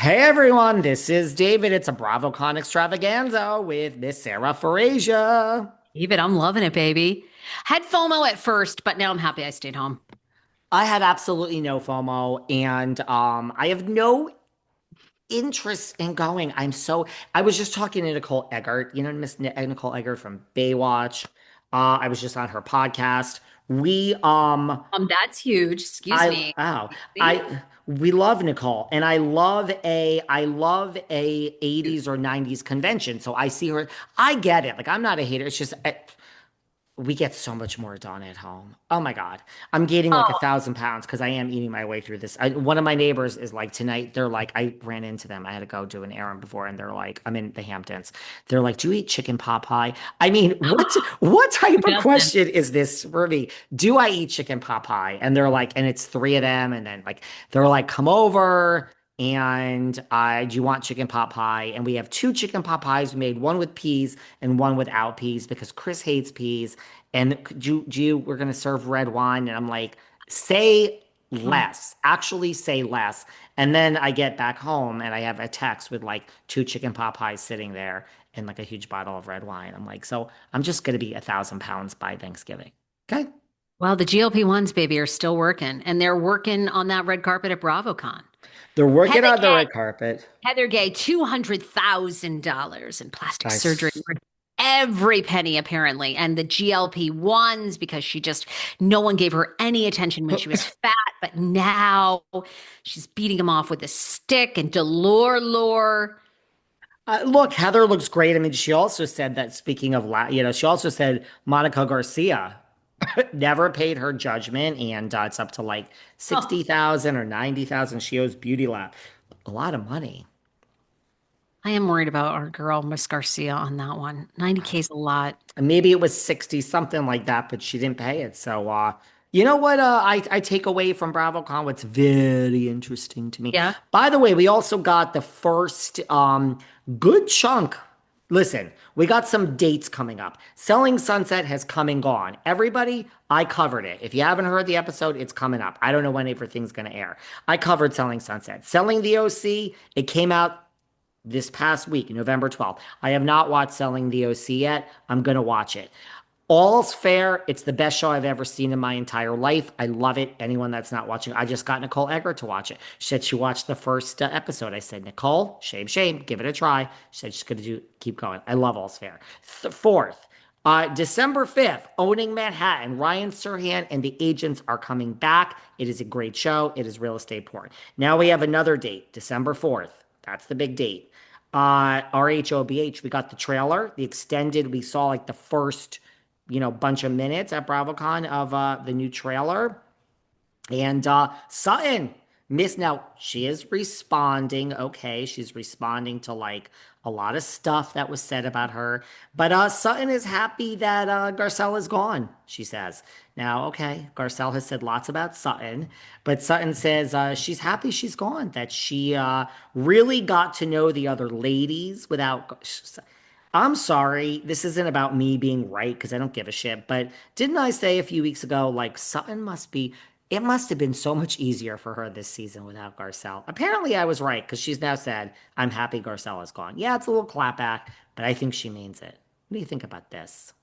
Hey everyone, this is David. It's a BravoCon extravaganza with Miss Sarah Farasia. David, I'm loving it, baby. Had FOMO at first, but now I'm happy I stayed home. I had absolutely no FOMO, and I have no interest in going. I was just talking to Nicole Eggert, Nicole Eggert from Baywatch. I was just on her podcast. We That's huge. Excuse I me. oh See? I we love Nicole, and I love a 80s or 90s convention. So I see her. I get it. Like, I'm not a hater. It's just we get so much more done at home. Oh my God. I'm gaining like a Oh, 1,000 pounds because I am eating my way through this. One of my neighbors is like tonight, they're like, I ran into them. I had to go do an errand before, and they're like, I'm in the Hamptons. They're like, do you eat chicken pot pie? I mean, what who type of doesn't? question is this for me? Do I eat chicken pot pie? And they're like, and it's three of them, and then like they're like, come over. And do you want chicken pot pie? And we have two chicken pot pies. We made one with peas and one without peas because Chris hates peas. And we're gonna serve red wine. And I'm like, say Oh, less, actually say less. And then I get back home and I have a text with like two chicken pot pies sitting there and like a huge bottle of red wine. I'm like, so I'm just gonna be 1,000 pounds by Thanksgiving. Okay. well, the GLP-1s, baby, are still working, and they're working on that red carpet at BravoCon. They're working Heather on the Gay, red carpet. Heather Gay, $200,000 in plastic surgery. Guys, Every penny, apparently. And the GLP-1s, because no one gave her any attention when she was fat, but now she's beating him off with a stick and Delore lore. look, Heather looks great. I mean, she also said that speaking of, she also said Monica Garcia never paid her judgment, and it's up to like Oh, 60,000 or 90,000. She owes Beauty Lab a lot of money. I am worried about our girl, Miss Garcia, on that one. 90K is a lot. And maybe it was 60, something like that, but she didn't pay it. So, you know what? I take away from BravoCon what's very interesting to me. Yeah. By the way, we also got the first good chunk. Listen, we got some dates coming up. Selling Sunset has come and gone. Everybody, I covered it. If you haven't heard the episode, it's coming up. I don't know when everything's going to air. I covered Selling Sunset. Selling the OC, it came out this past week, November 12th. I have not watched Selling the OC yet. I'm going to watch it. All's fair. It's the best show I've ever seen in my entire life. I love it. Anyone that's not watching, I just got Nicole Eggert to watch it. She said she watched the first episode. I said, Nicole, shame, shame, give it a try. She said she's going to keep going. I love All's Fair. Fourth, December 5th, Owning Manhattan. Ryan Serhant and the agents are coming back. It is a great show. It is real estate porn. Now we have another date, December 4th. That's the big date. RHOBH, we got the trailer, the extended, we saw like the first, bunch of minutes at BravoCon of the new trailer. And Sutton, Miss, now she is responding. Okay, she's responding to like a lot of stuff that was said about her. But Sutton is happy that Garcelle is gone, she says. Now, okay, Garcelle has said lots about Sutton, but Sutton says she's happy she's gone, that she really got to know the other ladies without. I'm sorry, this isn't about me being right because I don't give a shit. But didn't I say a few weeks ago, like, Sutton must be, it must have been so much easier for her this season without Garcelle? Apparently, I was right because she's now said, I'm happy Garcelle is gone. Yeah, it's a little clapback, but I think she means it. What do you think about this?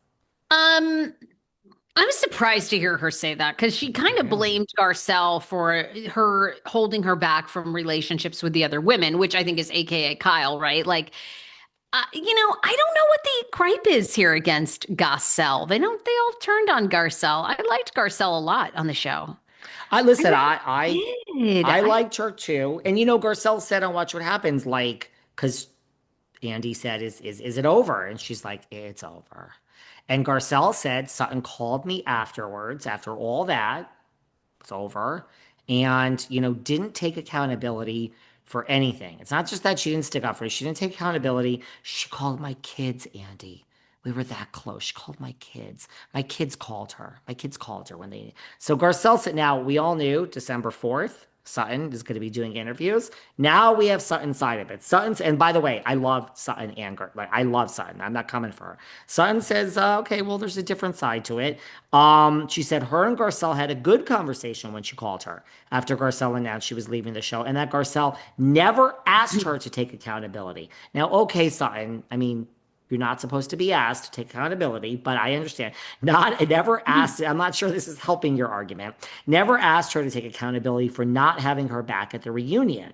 Um, I was surprised to hear her say that because she kind of Really? blamed Garcelle for her holding her back from relationships with the other women, which I think is AKA Kyle, right? Like, I don't know what the gripe is here against Garcelle. They all turned on Garcelle. I liked Garcelle a lot on the show. I I listen, really I did. I liked her too. And Garcelle said on Watch What Happens, like, because Andy said, is it over? And she's like, it's over. And Garcelle said, Sutton called me afterwards, after all that, it's over. And, didn't take accountability for anything. It's not just that she didn't stick up for it. She didn't take accountability. She called my kids, Andy. We were that close. She called my kids. My kids called her. My kids called her when they. So Garcelle said, now we all knew December 4th. Sutton is going to be doing interviews. Now we have Sutton's side of it. Sutton's, and by the way, I love Sutton and like I love Sutton. I'm not coming for her. Sutton says, okay, well, there's a different side to it. She said her and Garcelle had a good conversation when she called her after Garcelle announced she was leaving the show, and that Garcelle never asked her to take accountability. Now, okay, Sutton, I mean, you're not supposed to be asked to take accountability, but I understand. Not never asked. I'm not sure this is helping your argument. Never asked her to take accountability for not having her back at the reunion.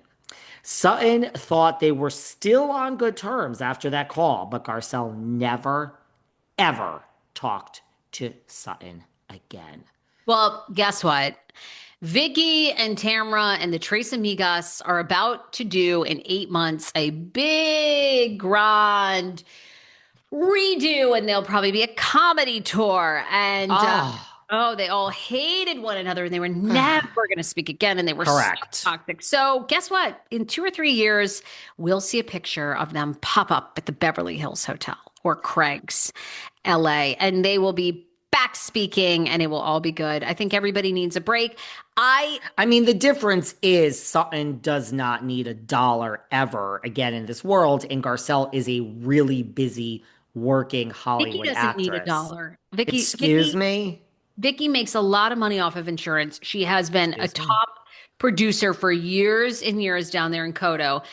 Sutton thought they were still on good terms after that call, but Garcelle never, ever talked to Sutton again. Well, guess what? Vicky and Tamra and the Tres Amigas are about to do in 8 months a big, grand redo, and there'll probably be a comedy tour. And Oh, oh, they all hated one another and they were never going to speak again. And they were so correct. toxic. So, guess what? In 2 or 3 years, we'll see a picture of them pop up at the Beverly Hills Hotel or Craig's LA, and they will be back speaking and it will all be good. I think everybody needs a break. I I mean, the difference is Sutton does not need a dollar ever again in this world, and Garcelle is a really busy working Vicky Hollywood doesn't need a actress. dollar. Vicky Excuse Vicky me? Vicky makes a lot of money off of insurance. She has been a Excuse me? top producer for years and years down there in Kodo.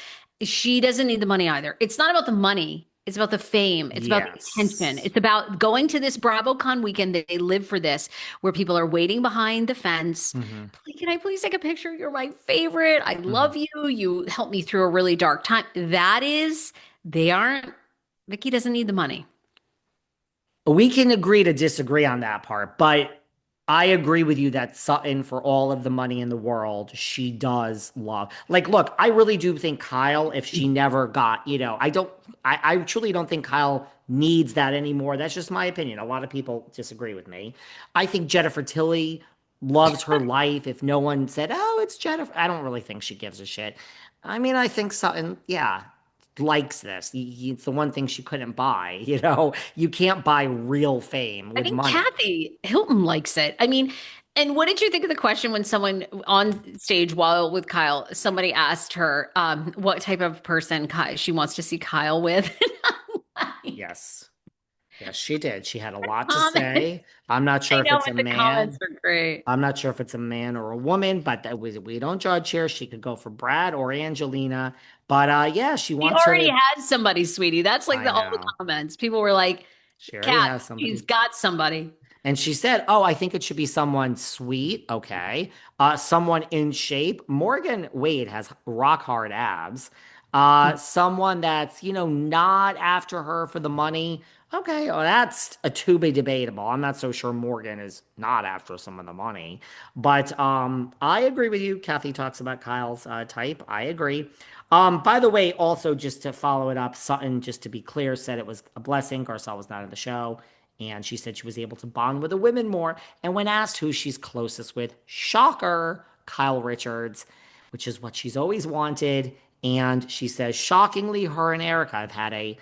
She doesn't need the money either. It's not about the money. It's about the fame. It's about the attention. Yes. It's about going to this BravoCon weekend. They live for this, where people are waiting behind the fence. Hmm. Can I please take a picture? You're my favorite. I Hmm. love you. You helped me through a really dark time. They aren't, Vicky doesn't need the money. We can agree to disagree on that part, but I agree with you that Sutton, for all of the money in the world, she does love. Like, look, I really do think Kyle, if she never got, I truly don't think Kyle needs that anymore. That's just my opinion. A lot of people disagree with me. I think Jennifer Tilly loves her life. If no one said, oh, it's Jennifer, I don't really think she gives a shit. I mean, I think Sutton, yeah, likes this. It's the one thing she couldn't buy. You can't buy real fame I with think money. Kathy Hilton likes it. I mean, and what did you think of the question when someone on stage while with Kyle, somebody asked her what type of person she wants to see Kyle with? Like, Yes. Yes, she did. She had a lot to comment. say. I'm not I sure if know, it's a but the comments man. are great. I'm not sure if it's a man or a woman, but we don't judge here. She could go for Brad or Angelina. But yeah, she He wants her already to. has somebody, sweetie. That's like I all the know. comments. People were like, She already Kat, has he's somebody. got somebody. And she said, oh, I think it should be someone sweet. Okay. Someone in shape. Morgan Wade has rock hard abs. Someone that's, not after her for the money. Okay. Oh, that's a to be debatable. I'm not so sure Morgan is not after some of the money. But I agree with you. Kathy talks about Kyle's type. I agree. By the way, also just to follow it up, Sutton, just to be clear, said it was a blessing. Garcelle was not in the show. And she said she was able to bond with the women more. And when asked who she's closest with, shocker, Kyle Richards, which is what she's always wanted. And she says, shockingly, her and Erika have had a